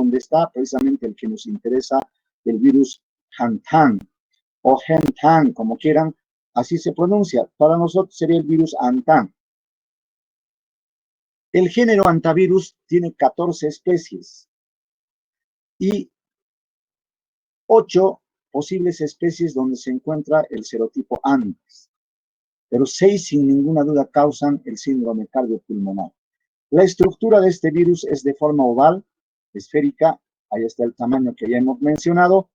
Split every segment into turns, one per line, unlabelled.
donde está precisamente el que nos interesa, el virus Hantan o Hentan, como quieran, así se pronuncia. Para nosotros sería el virus Hantan. El género hantavirus tiene 14 especies y 8 posibles especies donde se encuentra el serotipo Andes, pero 6 sin ninguna duda causan el síndrome cardiopulmonar. La estructura de este virus es de forma oval, esférica, ahí está el tamaño que ya hemos mencionado,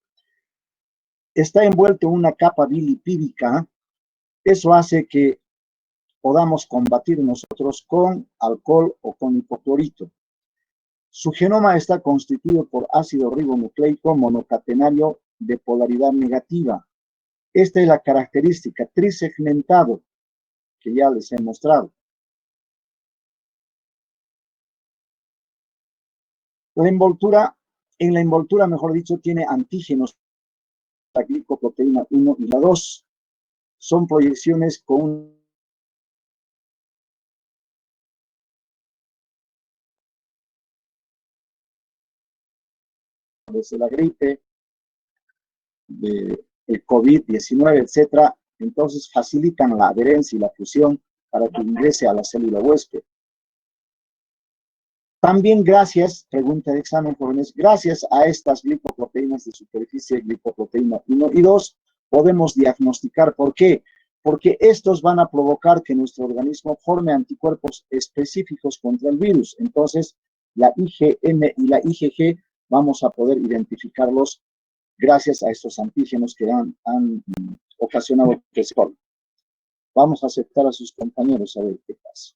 está envuelto en una capa bilipídica, eso hace que podamos combatir nosotros con alcohol o con hipoclorito. Su genoma está constituido por ácido ribonucleico monocatenario de polaridad negativa. Esta es la característica, trisegmentado, que ya les he mostrado. En la envoltura, mejor dicho, tiene antígenos, la glicoproteína 1 y la 2. Son proyecciones con desde la gripe, el COVID-19, etcétera. Entonces facilitan la adherencia y la fusión para que ingrese a la célula huésped. También gracias, pregunta de examen, jóvenes, gracias a estas glicoproteínas de superficie, glicoproteína 1 y 2, podemos diagnosticar. ¿Por qué? Porque estos van a provocar que nuestro organismo forme anticuerpos específicos contra el virus. Entonces, la IgM y la IgG vamos a poder identificarlos gracias a estos antígenos que han ocasionado que se formen. Vamos a aceptar a sus compañeros a ver qué pasa.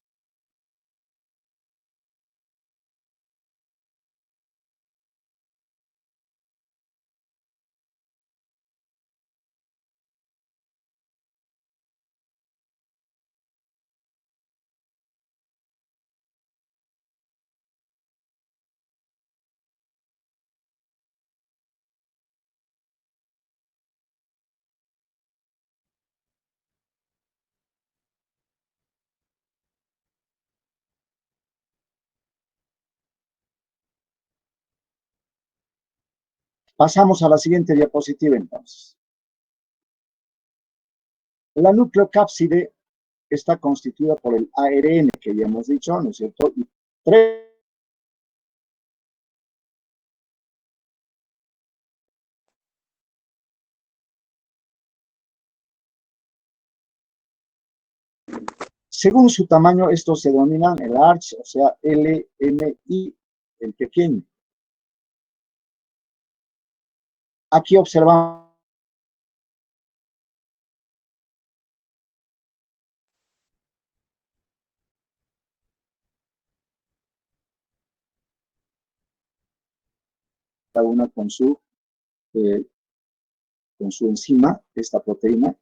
Pasamos a la siguiente diapositiva entonces. La nucleocápside está constituida por el ARN, que ya hemos dicho, ¿no es cierto? Y 3 según su tamaño, estos se denominan el large, o sea, L, M, I, el pequeño. Aquí observamos cada una con su enzima, esta proteína.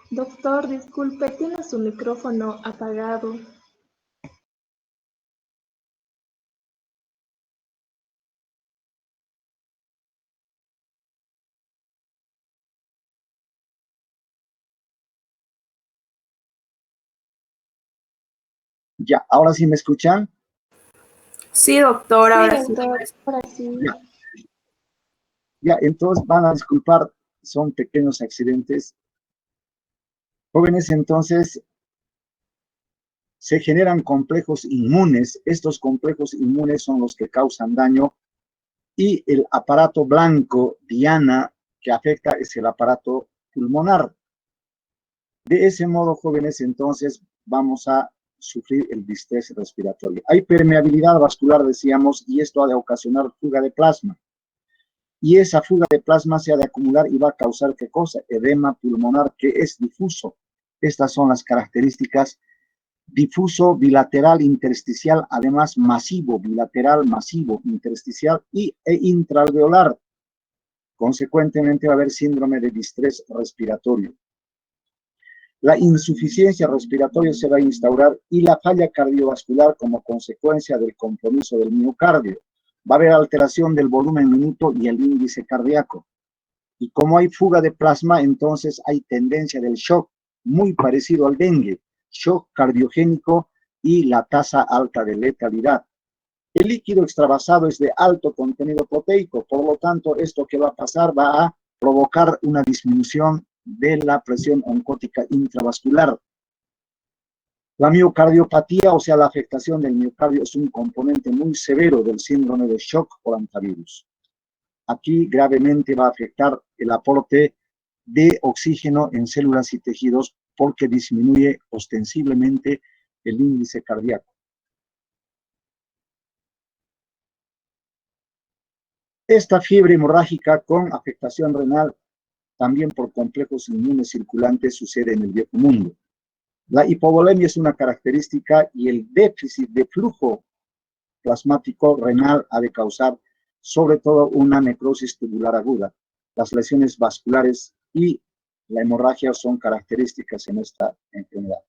Doctor, disculpe, tiene su micrófono apagado.
Ya, ¿ahora sí me escuchan?
Sí, doctor,
Sí,
ahora sí.
doctor, ahora sí.
Ya, ya, entonces van a disculpar, son pequeños accidentes. Jóvenes, entonces se generan complejos inmunes. Estos complejos inmunes son los que causan daño y el aparato blanco, diana, que afecta es el aparato pulmonar. De ese modo, jóvenes, entonces vamos a sufrir el distrés respiratorio. Hay permeabilidad vascular, decíamos, y esto ha de ocasionar fuga de plasma. Y esa fuga de plasma se ha de acumular y va a causar, ¿qué cosa? Edema pulmonar, que es difuso. Estas son las características: difuso, bilateral, intersticial, además masivo, bilateral, masivo, intersticial e intraalveolar. Consecuentemente va a haber síndrome de distrés respiratorio. La insuficiencia respiratoria se va a instaurar y la falla cardiovascular como consecuencia del compromiso del miocardio. Va a haber alteración del volumen minuto y el índice cardíaco. Y como hay fuga de plasma, entonces hay tendencia del shock, muy parecido al dengue, shock cardiogénico y la tasa alta de letalidad. El líquido extravasado es de alto contenido proteico, por lo tanto, esto que va a pasar va a provocar una disminución de la presión oncótica intravascular. La miocardiopatía, o sea, la afectación del miocardio, es un componente muy severo del síndrome de shock por antivirus. Aquí gravemente va a afectar el aporte de oxígeno en células y tejidos porque disminuye ostensiblemente el índice cardíaco. Esta fiebre hemorrágica con afectación renal, también por complejos inmunes circulantes, sucede en el viejo mundo. La hipovolemia es una característica y el déficit de flujo plasmático renal ha de causar sobre todo una necrosis tubular aguda. Las lesiones vasculares y la hemorragia son características en esta enfermedad.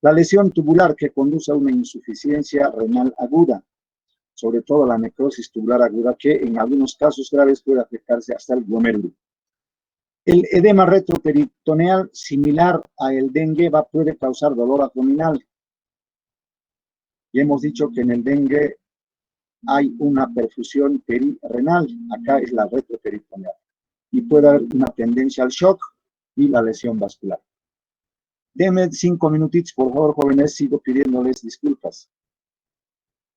La lesión tubular que conduce a una insuficiencia renal aguda, sobre todo la necrosis tubular aguda, que en algunos casos graves puede afectarse hasta el glomérulo. El edema retroperitoneal, similar al dengue, puede causar dolor abdominal. Y hemos dicho que en el dengue hay una perfusión perirenal, acá es la retroperitoneal. Y puede haber una tendencia al shock y la lesión vascular. Denme 5 minutitos, por favor, jóvenes, sigo pidiéndoles disculpas.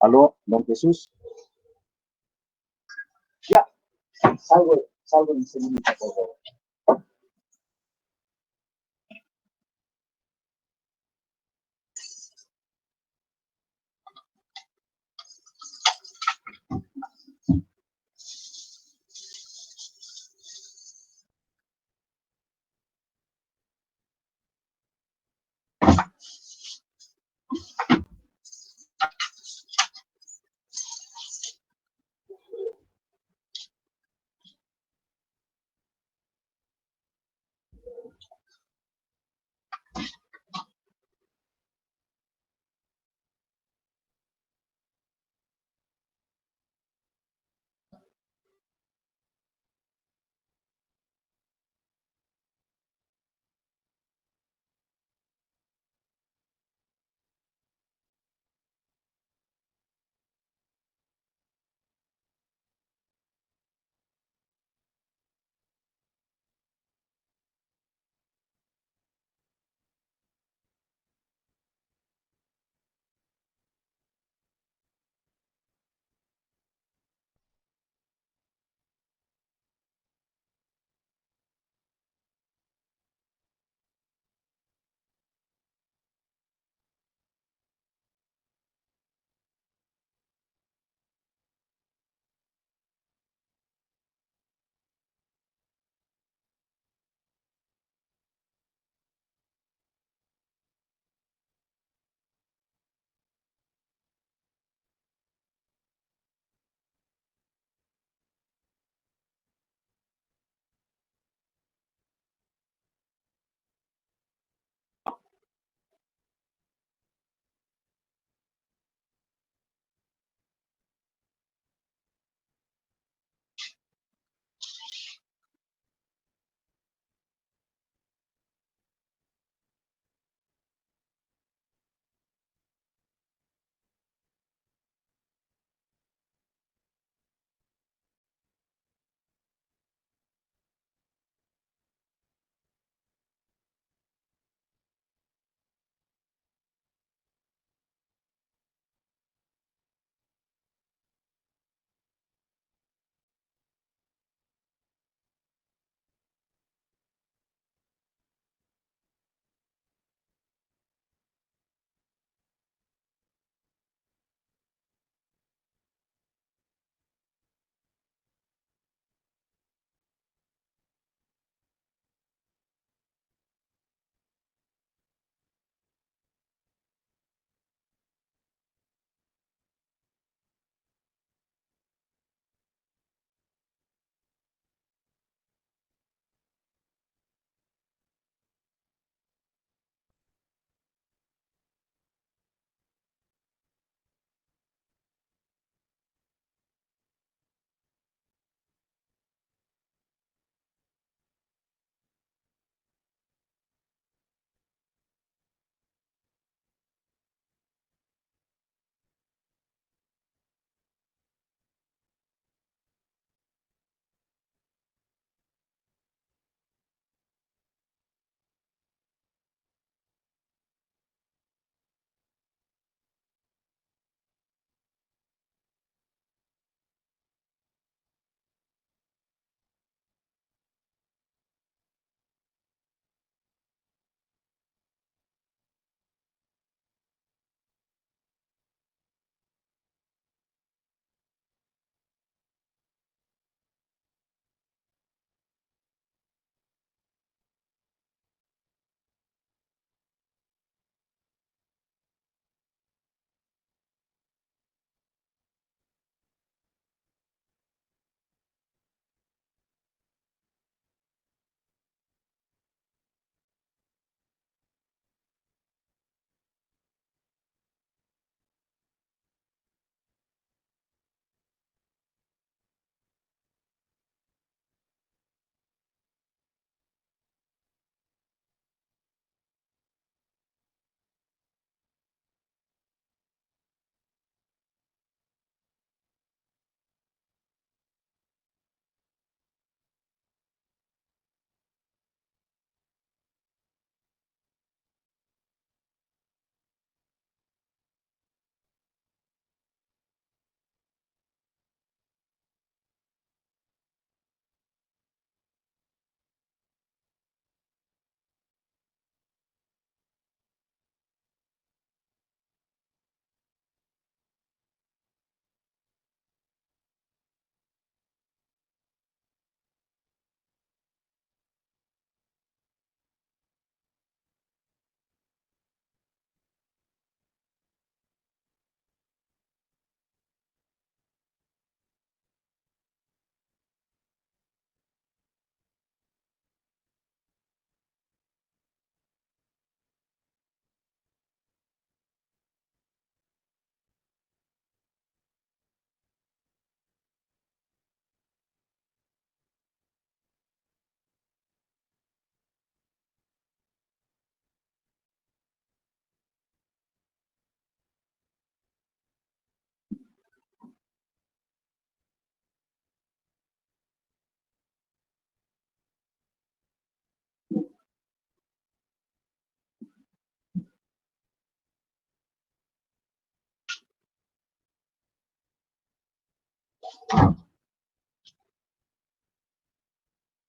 Aló, don Jesús. Ya, salgo en ese minuto, por favor.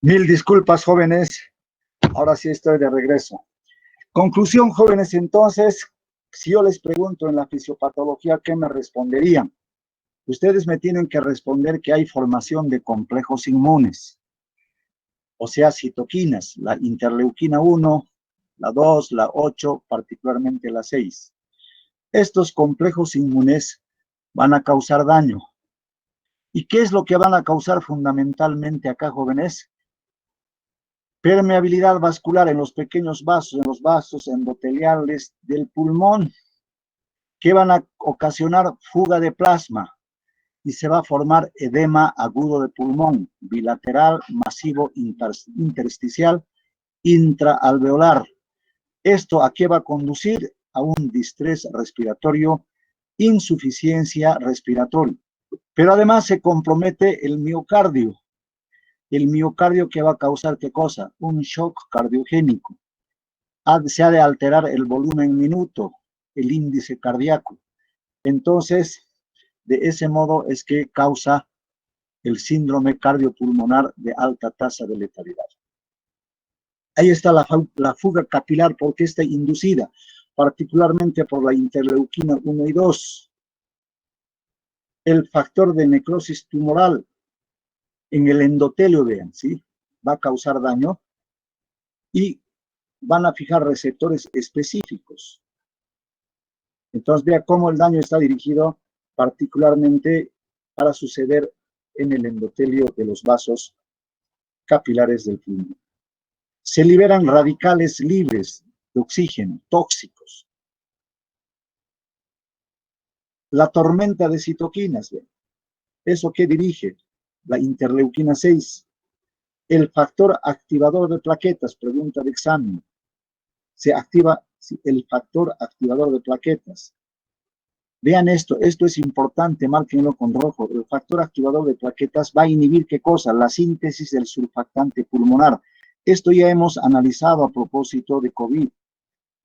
Mil disculpas, jóvenes. Ahora sí estoy de regreso. Conclusión, jóvenes, entonces, si yo les pregunto en la fisiopatología, ¿qué me responderían? Ustedes me tienen que responder que hay formación de complejos inmunes, o sea, citoquinas, la interleuquina 1, la 2, la 8, particularmente la 6. Estos complejos inmunes van a causar daño. ¿Y qué es lo que van a causar fundamentalmente acá, jóvenes? Permeabilidad vascular en los pequeños vasos, en los vasos endoteliales del pulmón, que van a ocasionar fuga de plasma y se va a formar edema agudo de pulmón, bilateral, masivo, intersticial, intraalveolar. ¿Esto a qué va a conducir? A un distrés respiratorio, insuficiencia respiratoria. Pero además se compromete el miocardio. El miocardio que va a causar ¿qué cosa? Un shock cardiogénico. Se ha de alterar el volumen minuto, el índice cardíaco. Entonces, de ese modo es que causa el síndrome cardiopulmonar de alta tasa de letalidad. Ahí está la fuga capilar porque está inducida, particularmente por la interleuquina 1 y 2. El factor de necrosis tumoral en el endotelio, vean, ¿sí? Va a causar daño y van a fijar receptores específicos. Entonces, vea cómo el daño está dirigido particularmente para suceder en el endotelio de los vasos capilares del pulmón. Se liberan radicales libres de oxígeno, tóxicos. La tormenta de citoquinas, ¿ven? ¿Eso qué dirige? La interleuquina 6. El factor activador de plaquetas, pregunta de examen. Se activa el factor activador de plaquetas. Vean esto es importante, márquenlo con rojo. El factor activador de plaquetas va a inhibir ¿qué cosa? La síntesis del surfactante pulmonar. Esto ya hemos analizado a propósito de COVID.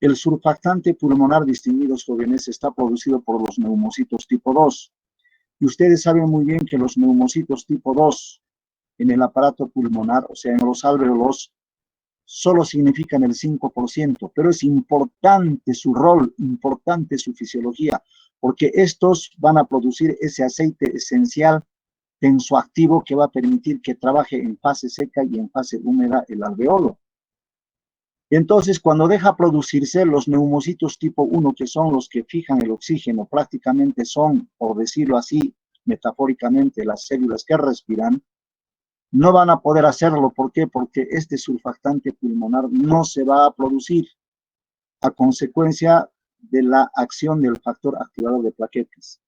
El surfactante pulmonar, distinguidos jóvenes, está producido por los neumocitos tipo 2. Y ustedes saben muy bien que los neumocitos tipo 2 en el aparato pulmonar, o sea, en los alvéolos, solo significan el 5%, pero es importante su rol, importante su fisiología, porque estos van a producir ese aceite esencial tensoactivo que va a permitir que trabaje en fase seca y en fase húmeda el alveolo. Entonces, cuando deja producirse los neumocitos tipo 1, que son los que fijan el oxígeno, prácticamente son, por decirlo así, metafóricamente, las células que respiran, no van a poder hacerlo. ¿Por qué? Porque este surfactante pulmonar no se va a producir a consecuencia de la acción del factor activador de plaquetas.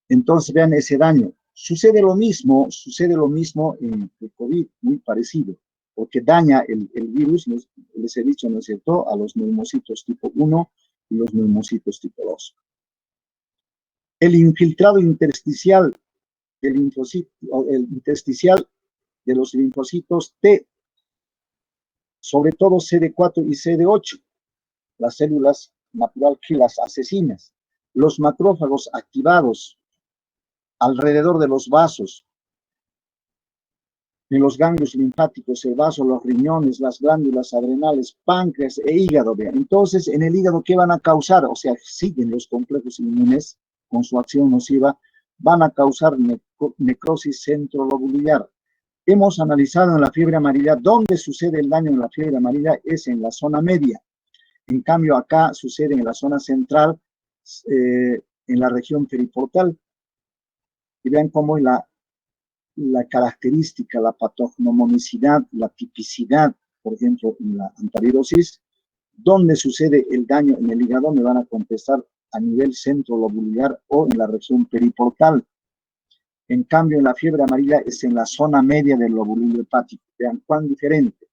Entonces, vean ese daño. Sucede lo mismo en el COVID, muy parecido, porque daña el virus, les he dicho, ¿no es cierto?, a los neumocitos tipo 1 y los neumocitos tipo 2. El infiltrado intersticial del linfocito, el intersticial de los linfocitos T, sobre todo CD4 y CD8, las células natural killers asesinas, los macrófagos activados alrededor de los vasos, en los ganglios linfáticos, el vaso, los riñones, las glándulas adrenales, páncreas e hígado. Entonces, en el hígado, ¿qué van a causar? O sea, siguen los complejos inmunes con su acción nociva, van a causar necrosis centrolobular. Hemos analizado en la fiebre amarilla, ¿dónde sucede el daño en la fiebre amarilla? Es en la zona media. En cambio, acá sucede en la zona central, en la región periportal. Y vean cómo es la característica, la patognomonicidad, la tipicidad, por ejemplo, en la antavirosis, ¿dónde sucede el daño en el hígado? Me van a contestar a nivel centrolobular o en la región periportal. En cambio, en la fiebre amarilla es en la zona media del lóbulo hepático. Vean cuán diferente.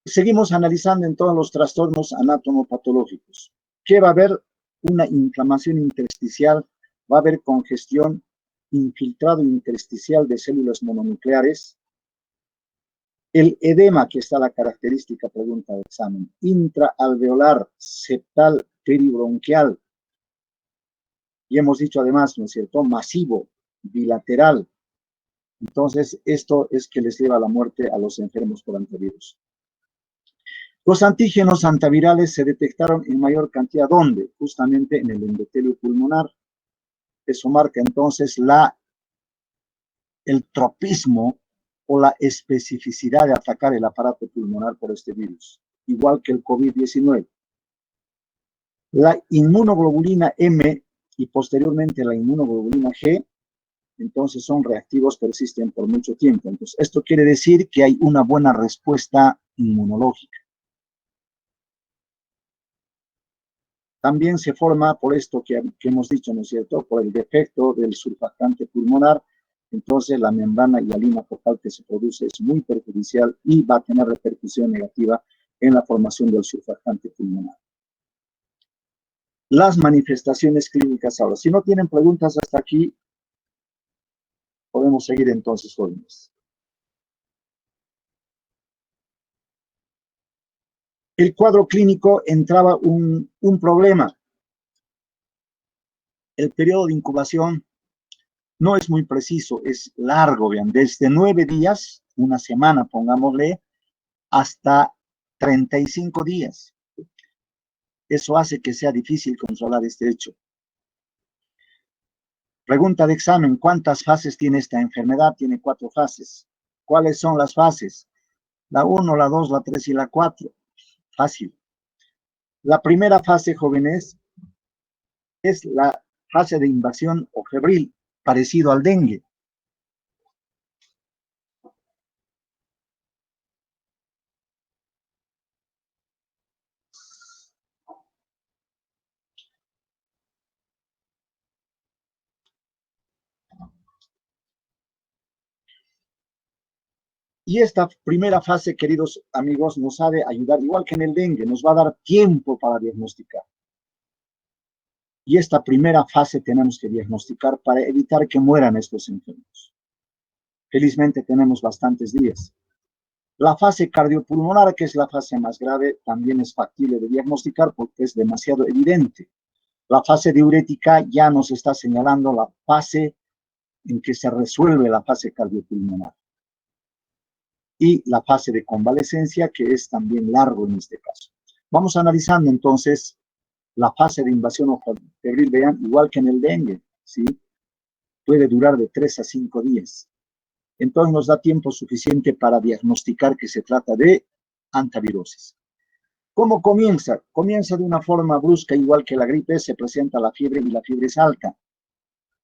Seguimos analizando en todos los trastornos anatomopatológicos. ¿Qué va a haber? Una inflamación intersticial, va a haber congestión, infiltrado intersticial de células mononucleares, El edema, que está la característica pregunta de examen, intraalveolar, septal, peribronquial, y hemos dicho además, ¿no es cierto?, masivo, bilateral. Entonces, esto es que les lleva a la muerte a los enfermos por antivirus. Los antígenos antivirales se detectaron en mayor cantidad, ¿dónde? Justamente en el endotelio pulmonar. Eso marca entonces el tropismo o la especificidad de atacar el aparato pulmonar por este virus, igual que el COVID-19. La inmunoglobulina M y posteriormente la inmunoglobulina G, entonces son reactivos, persisten por mucho tiempo. Entonces, esto quiere decir que hay una buena respuesta inmunológica. También se forma por esto que hemos dicho, ¿no es cierto?, por el defecto del surfactante pulmonar. Entonces, la membrana hialina focal que se produce es muy perjudicial y va a tener repercusión negativa en la formación del surfactante pulmonar. Las manifestaciones clínicas ahora. Si no tienen preguntas hasta aquí, podemos seguir entonces, jóvenes. El cuadro clínico entraba un problema. El periodo de incubación no es muy preciso, es largo, vean, desde 9 días, una semana, pongámosle, hasta 35 días. Eso hace que sea difícil controlar este hecho. Pregunta de examen, ¿cuántas fases tiene esta enfermedad? Tiene 4 fases. ¿Cuáles son las fases? La 1, la 2, la 3 y la 4. Fácil. La primera fase, jóvenes, es la fase de invasión o febril, parecido al dengue. Y esta primera fase, queridos amigos, nos ha de ayudar, igual que en el dengue, nos va a dar tiempo para diagnosticar. Y esta primera fase tenemos que diagnosticar para evitar que mueran estos enfermos. Felizmente tenemos bastantes días. La fase cardiopulmonar, que es la fase más grave, también es factible de diagnosticar porque es demasiado evidente. La fase diurética ya nos está señalando la fase en que se resuelve la fase cardiopulmonar. Y la fase de convalecencia, que es también largo en este caso. Vamos analizando entonces la fase de invasión o febril, vean, igual que en el dengue, ¿sí? Puede durar de 3 a 5 días. Entonces nos da tiempo suficiente para diagnosticar que se trata de antivirosis. ¿Cómo comienza? Comienza de una forma brusca, igual que la gripe, se presenta la fiebre y la fiebre es alta.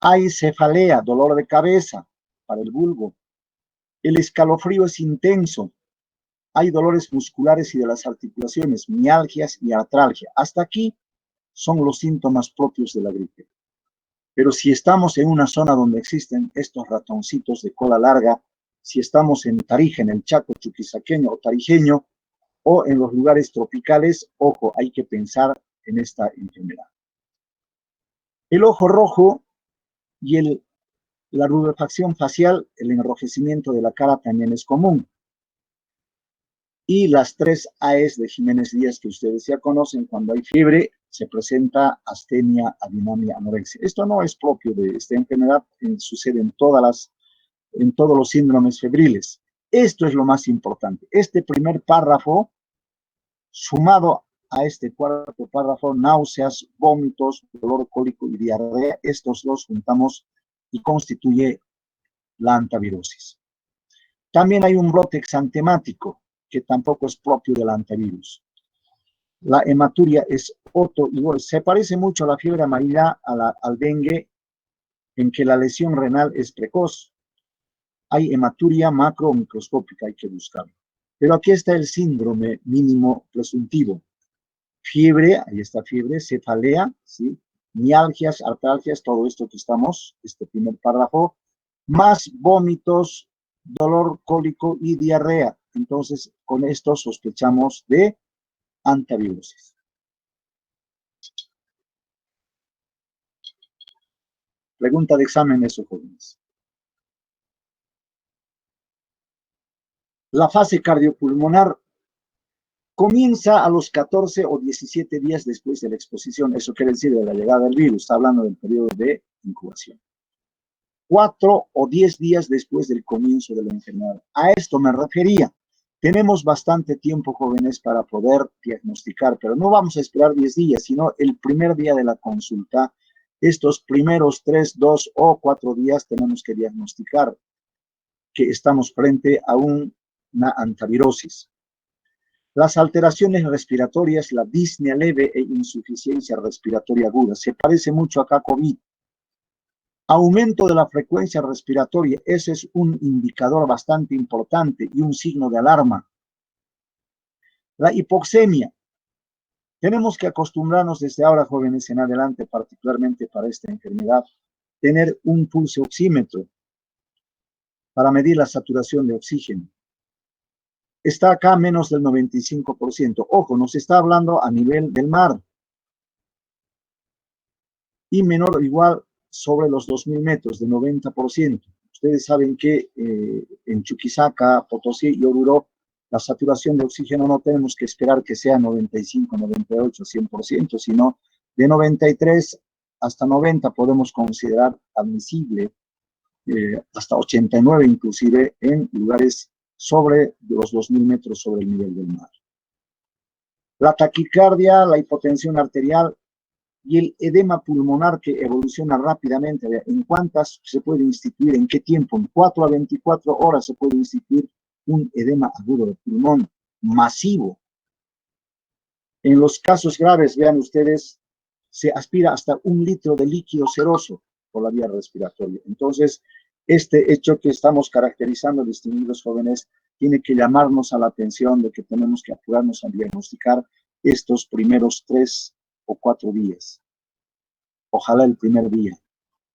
Hay cefalea, dolor de cabeza para el vulgo. El escalofrío es intenso. Hay dolores musculares y de las articulaciones, mialgias y artralgia. Hasta aquí son los síntomas propios de la gripe. Pero si estamos en una zona donde existen estos ratoncitos de cola larga, si estamos en Tarija, en el Chaco chuquisaqueño o tarijeño, o en los lugares tropicales, ojo, hay que pensar en esta enfermedad. El ojo rojo y la rubefacción facial, el enrojecimiento de la cara también es común. Y las 3 AES de Jiménez Díaz que ustedes ya conocen, cuando hay fiebre, se presenta astenia, adinamia, anorexia. Esto no es propio de esta enfermedad, sucede en todos los síndromes febriles. Esto es lo más importante. Este primer párrafo, sumado a este cuarto párrafo, náuseas, vómitos, dolor cólico y diarrea, estos dos juntamos y constituye la antivirosis. También hay un brote exantemático, que tampoco es propio del antivirus. La hematuria es igual, se parece mucho a la fiebre amarilla, al dengue, en que la lesión renal es precoz. Hay hematuria macro o microscópica, hay que buscarlo. Pero aquí está el síndrome mínimo presuntivo. Fiebre, ahí está fiebre, cefalea, ¿sí? Mialgias, artralgias, todo esto que estamos, este primer párrafo, más vómitos, dolor cólico y diarrea. Entonces, con esto sospechamos de antivirosis. Pregunta de examen, eso, jóvenes. La fase cardiopulmonar comienza a los 14 o 17 días después de la exposición. Eso quiere decir de la llegada del virus. Está hablando del periodo de incubación. 4 o 10 días después del comienzo de la enfermedad. A esto me refería. Tenemos bastante tiempo, jóvenes, para poder diagnosticar, pero no vamos a esperar 10 días, sino el primer día de la consulta. Estos primeros 3, 2 o 4 días tenemos que diagnosticar que estamos frente a una antivirosis. Las alteraciones respiratorias, la disnea leve e insuficiencia respiratoria aguda. Se parece mucho acá a COVID. Aumento de la frecuencia respiratoria, ese es un indicador bastante importante y un signo de alarma. La hipoxemia. Tenemos que acostumbrarnos desde ahora, jóvenes, en adelante, particularmente para esta enfermedad, tener un pulso oxímetro para medir la saturación de oxígeno. Está acá menos del 95%. Ojo, nos está hablando a nivel del mar. Y menor o igual sobre los 2.000 metros, de 90%. Ustedes saben que en Chuquisaca, Potosí y Oruro, la saturación de oxígeno no tenemos que esperar que sea 95, 98, 100%, sino de 93 hasta 90 podemos considerar admisible, hasta 89 inclusive en lugares sobre los 2.000 metros sobre el nivel del mar. La taquicardia, la hipotensión arterial y el edema pulmonar que evoluciona rápidamente. ¿En cuántas se puede instituir? ¿En qué tiempo? En 4 a 24 horas se puede instituir un edema agudo de pulmón masivo. En los casos graves, vean ustedes, se aspira hasta 1 litro de líquido seroso por la vía respiratoria. Entonces, este hecho que estamos caracterizando, distinguidos jóvenes, tiene que llamarnos a la atención de que tenemos que apurarnos a diagnosticar estos primeros 3 o 4 días. Ojalá el primer día,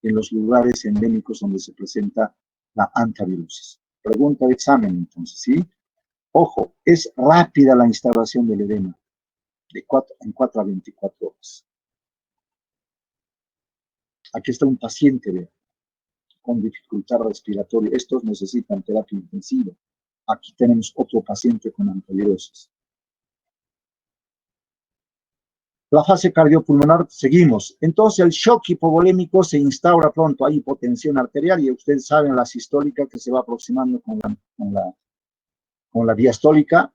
en los lugares endémicos donde se presenta la antivirosis. Pregunta de examen, entonces, ¿sí? Ojo, es rápida la instauración del edema, en 4 a 24 horas. Aquí está un paciente, vean, con dificultad respiratoria. Estos necesitan terapia intensiva. Aquí tenemos otro paciente con antivirosis. La fase cardiopulmonar, seguimos. Entonces, el shock hipovolémico se instaura pronto. Hay hipotensión arterial y ustedes saben la sistólica que se va aproximando con la diastólica.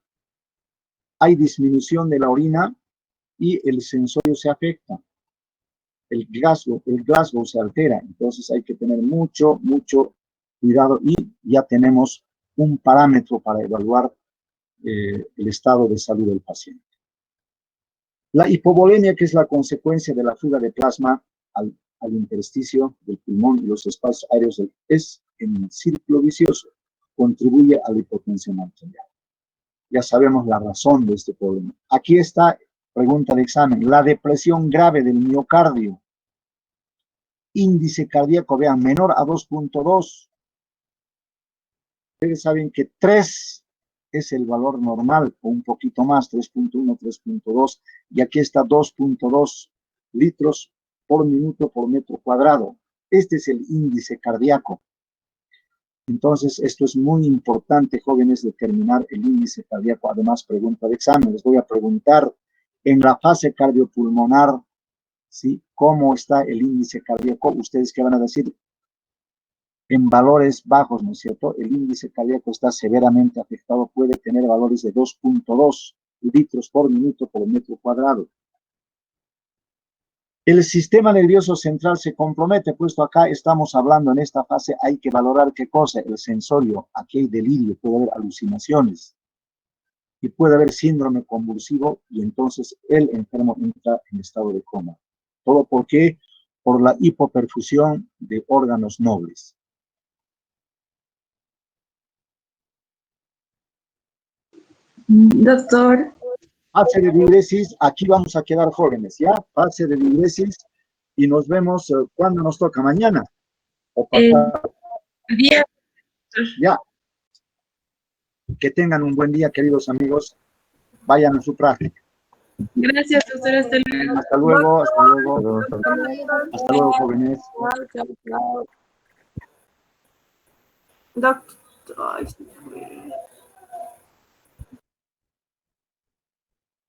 Hay disminución de la orina y el sensorio se afecta. El Glasgow se altera. Entonces, hay que tener mucho cuidado y ya tenemos un parámetro para evaluar el estado de salud del paciente. La hipovolemia, que es la consecuencia de la fuga de plasma al intersticio del pulmón y los espacios aéreos, es en un círculo vicioso, contribuye a la hipotensión arterial. Ya sabemos la razón de este problema. Aquí está, pregunta de examen, la depresión grave del miocardio. Índice cardíaco, vean, menor a 2.2. Ustedes saben que 3 es el valor normal, o un poquito más, 3.1, 3.2, y aquí está 2.2 litros por minuto por metro cuadrado. Este es el índice cardíaco. Entonces, esto es muy importante, jóvenes, determinar el índice cardíaco. Además, pregunta de examen, les voy a preguntar en la fase cardiopulmonar, ¿sí? ¿Cómo está el índice cardíaco? Ustedes qué van a decir, en valores bajos, ¿no es cierto? El índice cardíaco está severamente afectado, puede tener valores de 2.2 litros por minuto por metro cuadrado. El sistema nervioso central se compromete, puesto acá estamos hablando en esta fase, hay que valorar qué cosa, el sensorio, aquí hay delirio, puede haber alucinaciones y puede haber síndrome convulsivo y entonces el enfermo entra en estado de coma. ¿Todo por qué? Por la hipoperfusión de órganos nobles.
Doctor,
Fase de diuresis, aquí vamos a quedar jóvenes, ¿ya? Fase de diuresis y nos vemos cuando nos toca, mañana o pasado.
día.
Ya. Que tengan un buen día, queridos amigos. Vayan a su práctica.
Gracias, doctor. Hasta luego.
Hasta luego, hasta luego. Hasta luego, jóvenes.
Doctor.